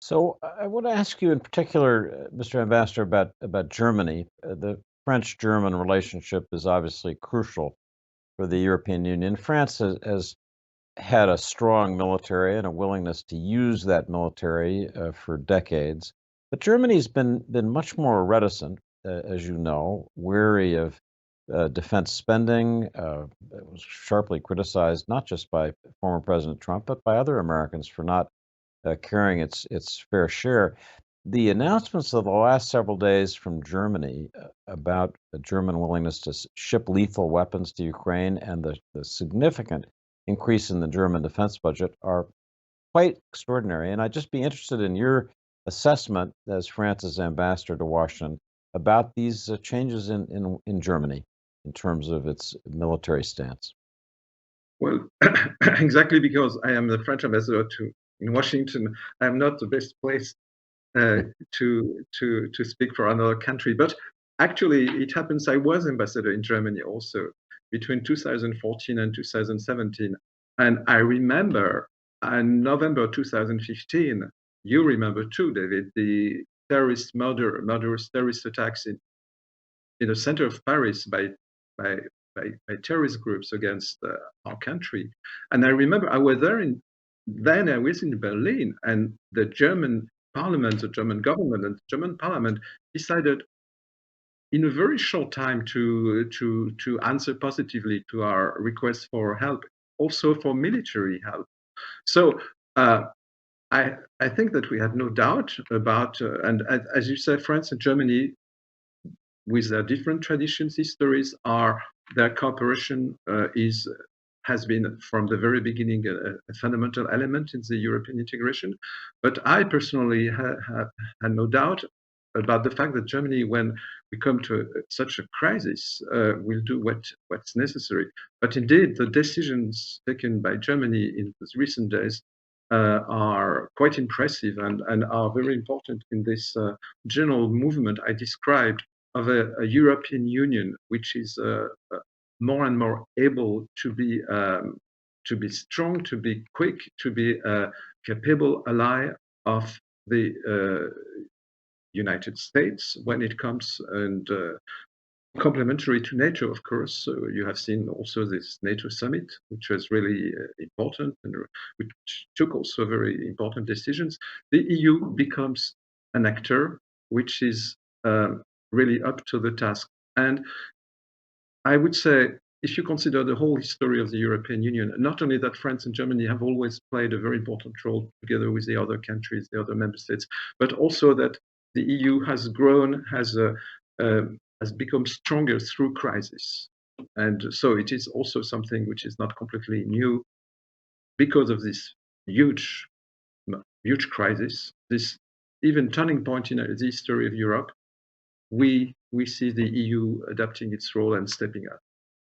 So I want to ask you in particular, Mr. Ambassador, about Germany. The French-German relationship is obviously crucial for the European Union. France has had a strong military and a willingness to use that military for decades, but Germany's been much more reticent, as you know, wary of defense spending. It was sharply criticized not just by former President Trump, but by other Americans for not carrying its fair share. The announcements of the last several days from Germany about the German willingness to ship lethal weapons to Ukraine and the significant increase in the German defense budget are quite extraordinary. And I'd just be interested in your assessment as France's ambassador to Washington about these changes in Germany in terms of its military stance. Well, exactly because I am the French ambassador in Washington, I am not the best place to speak for another country. But actually, it happens I was ambassador in Germany also between 2014 and 2017, and I remember in November 2015. You remember too, David, the murderous terrorist attacks in the center of Paris by by terrorist groups against our country. And I remember I was there then I was in Berlin, and the German parliament, the German government, and the German parliament decided in a very short time to answer positively to our request for help, also for military help. So I think that we have no doubt about, and as you said, France and Germany, with their different traditions, histories, are their cooperation has been from the very beginning a fundamental element in the European integration. But I personally have had no doubt about the fact that Germany, when we come to such a crisis, will do what's necessary. But indeed, the decisions taken by Germany in these recent days are quite impressive and are very important in this general movement I described of a European Union which is more and more able to be strong, to be quick, to be a capable ally of the United States when it comes and complementary to NATO, of course. So you have seen also this NATO summit, which was really important and which took also very important decisions. The EU becomes an actor which is really up to the task. And I would say, if you consider the whole history of the European Union, not only that France and Germany have always played a very important role together with the other countries, the other member states, but also that the EU has grown, has become stronger through crisis. And so it is also something which is not completely new because of this huge crisis, this even turning point in the history of Europe. We see the EU adapting its role and stepping up.